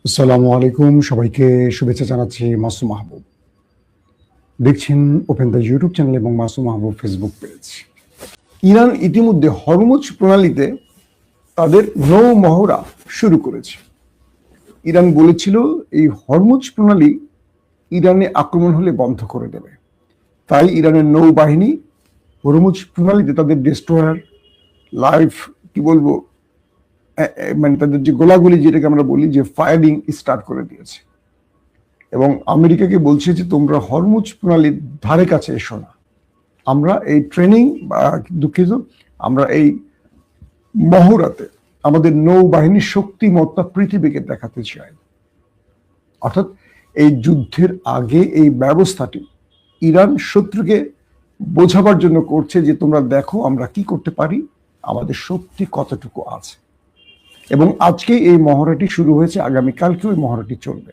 আসসালামু আলাইকুম, সবাইকে শুভেচ্ছা জানাচ্ছি। মাসুম মাহবুব দেখছেন ওপেন দ্য ইউটিউব চ্যানেল এবং মাসুম মাহবুব ফেসবুক পেজ। ইরান ইতিমধ্যে হরমুজ প্রণালীতে তাদের নৌ মহড়া শুরু করেছে। ইরান বলেছিল এই হরমুজ প্রণালী ইরানে আক্রমণ হলে বন্ধ করে দেবে, তাই ইরানের নৌবাহিনী হরমুজ প্রণালীতে তাদের ডেস্ট্রয়ার লাইফ কি বলবো মানে তাদের যে গোলাগুলি যেটাকে আমরা বলি যে ফায়ারিং স্টার্ট করে দিয়েছে এবং আমেরিকাকে বলছে যে তোমরা হরমুজ প্রণালীর ধারে কাছে এসো না, আমরা এই ট্রেনিং বা দুঃখিত আমরা এই মহড়াতে আমাদের নৌবাহিনীর শক্তিমত্তা পৃথিবীকে দেখাতে চাই। অর্থাৎ এই যুদ্ধের আগে এই ব্যবস্থাটি ইরান শত্রুকে বোঝাবার জন্য করছে যে তোমরা দেখো আমরা কি করতে পারি, আমাদের শক্তি কতটুকু আছে। এবং আজকে এই মহড়াটি শুরু হয়েছে, আগামীকালকেও এই মহড়াটি চলবে।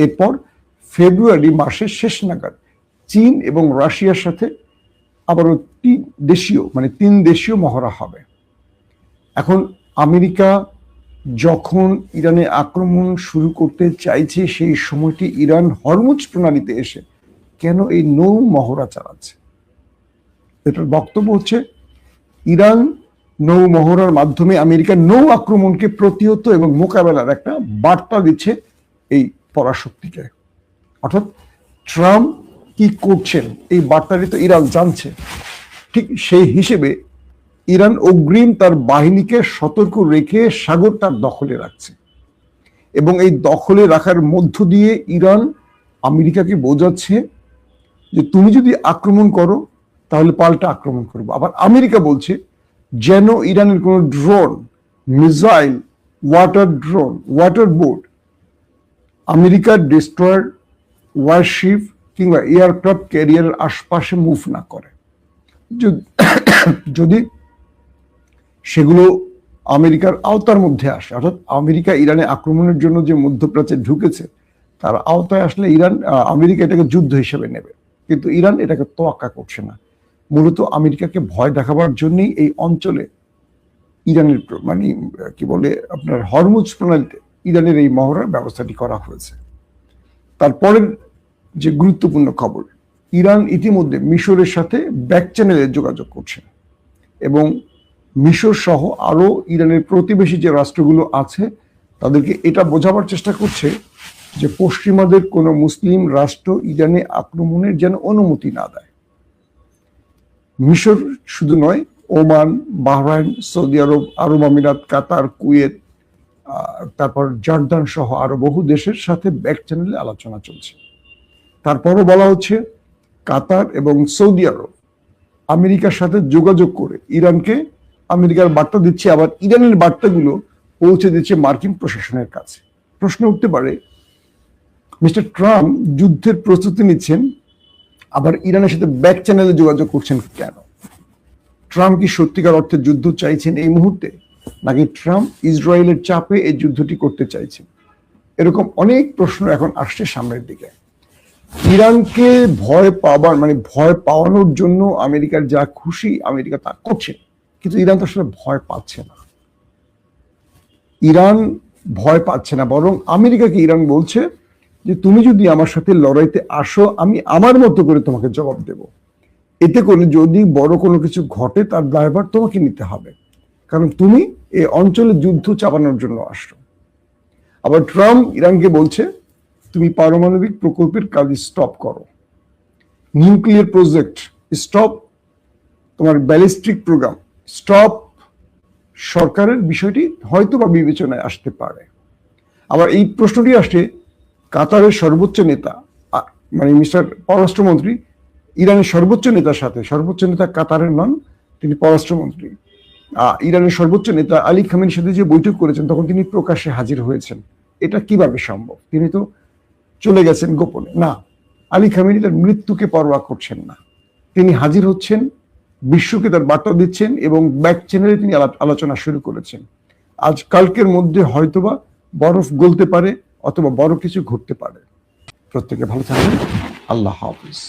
এরপর ফেব্রুয়ারি মাসের শেষ নাগাদ চীন এবং রাশিয়ার সাথে আবারও তিন দেশীয় মহড়া হবে। এখন আমেরিকা যখন ইরানে আক্রমণ শুরু করতে চাইছে সেই সময়টি ইরান হরমুজ প্রণালীতে এসে কেন এই নৌ মহড়া চালাচ্ছে? এটার বক্তব্য হচ্ছে ইরান নৌ মহড়ার মাধ্যমে আমেরিকার নৌ আক্রমণকে প্রতিহত এবং মোকাবেলার একটা বার্তা দিচ্ছে এই পরাশক্তিকে। অর্থাৎ ট্রাম্প কি করছেন এই বার্তাটি তো ইরান জানছে। ঠিক সেই হিসেবে ইরান অগ্রিম তার বাহিনীকে সতর্ক রেখে সাগর তার দখলে রাখছে এবং এই দখলে রাখার মধ্য দিয়ে ইরান আমেরিকাকে বোঝাচ্ছে যে তুমি যদি আক্রমণ করো তাহলে পাল্টা আক্রমণ করবো। আবার আমেরিকা বলছে যেন ইরানের কোনো ড্রোন, মিসাইল, ওয়াটার বোট আমেরিকার ডেস্ট্রয়ার, ওয়ারশিপ কিংবা এয়ারক্রাফট ক্যারিয়ারের আশপাশে মুভ না করে। যদি সেগুলো আমেরিকার আওতার মধ্যে আসে, অর্থাৎ আমেরিকা ইরানে আক্রমণের জন্য যে মধ্যপ্রাচ্যে ঢুকেছে তার আওতায় আসলে আমেরিকা এটাকে যুদ্ধ হিসেবে নেবে, কিন্তু ইরান এটাকে তোয়াক্কা করছে না। মূলত আমেরিকাকে ভয় দেখাবার জন্যই এই অঞ্চলে ইরানের আপনার হরমুজ প্রণালীতে ইরানের এই মহড়ার ব্যবস্থাটি করা হয়েছে। তারপরের যে গুরুত্বপূর্ণ খবর, ইরান ইতিমধ্যে মিশরের সাথে ব্যাক চ্যানেলে যোগাযোগ করছে এবং মিশর সহ আরো ইরানের প্রতিবেশী যে রাষ্ট্রগুলো আছে তাদেরকে এটা বোঝাবার চেষ্টা করছে যে পশ্চিমাদের কোনো মুসলিম রাষ্ট্র ইরানে আক্রমণের যেন অনুমতি না দেয়। মিশর শুধু নয়, ওমান, বাহরাইন, সৌদি আরব, আরব আমিরাত, কাতার, কুয়েত, তারপর জর্দান সহ আরো বহু দেশের সাথে ব্যাক চ্যানেলে আলোচনা চলছে। তারপরও বলা হচ্ছে কাতার এবং সৌদি আরব আমেরিকার সাথে যোগাযোগ করে ইরানকে আমেরিকার বার্তা দিচ্ছে, আবার ইরানের বার্তাগুলো পৌঁছে দিচ্ছে মার্কিন প্রশাসনের কাছে। প্রশ্ন উঠতে পারে, মিস্টার ট্রাম্প যুদ্ধের প্রস্তুতি নিচ্ছেন আবার ইরানের সাথে ব্যাক চ্যানেলে যোগাযোগ করছেন কেন? ট্রাম্প কি সত্যিকার অর্থে যুদ্ধ চাইছেন এই মুহূর্তে, নাকি ট্রাম্প ইসরায়েলের চাপে এই যুদ্ধটি করতে চাইছেন? এরকম অনেক প্রশ্ন এখন আসছে সামনের দিকে। ইরানকে ভয় পাওয়ানোর জন্য আমেরিকার যা খুশি আমেরিকা তা করছে, কিন্তু ইরান তো আসলে ভয় পাচ্ছে না। ইরান ভয় পাচ্ছে না, বরং আমেরিকাকে ইরান বলছে যে তুমি যদি আমার সাথে লড়াইতে আসো আমি আমার মতো করে তোমাকে জবাব দেব। এতে করে যদি বড় কোনো কিছু ঘটে তার দায়ভার তোমাকে নিতে হবে, কারণ তুমি এই অঞ্চলে যুদ্ধ চাপানোর জন্য আসছো। আবার ট্রাম্প ইরানকে বলছে তুমি পারমাণবিক প্রকল্পের কাজ স্টপ করো, নিউক্লিয়ার প্রজেক্ট স্টপ, তোমার ব্যালিস্টিক প্রোগ্রাম স্টপ। সরকারের বিষয়টি হয়তো বা বিবেচনায় আসতে পারে। আবার এই প্রশ্নটি আসছে কাতারের সর্বোচ্চ নেতা মিস্টার পররাষ্ট্রমন্ত্রী ইরানের সর্বোচ্চ নেতার সাথে, সর্বোচ্চ নেতা কাতারের নন, তিনি পররাষ্ট্রমন্ত্রী, ইরানের সর্বোচ্চ নেতা আলী খামেনির সাথে যে বৈঠক করেছেন তখন তিনি প্রকাশ্যে হাজির হয়েছেন। এটা কিভাবে সম্ভব? তিনি তো চলে গেছেন গোপনে। না, আলী খামেনি তার মৃত্যুকে পরোয়া করছেন না, তিনি হাজির হচ্ছেন, বিশ্বকে তার বার্তা দিচ্ছেন এবং ব্যাক চ্যানেলে তিনি আলোচনা শুরু করেছেন। আজ কালকের মধ্যে হয়তোবা বরফ গলতে পারে অথবা বড় কিছু ঘটতে পারে। প্রত্যেকে ভালো থাকবেন। আল্লাহ হাফিজ।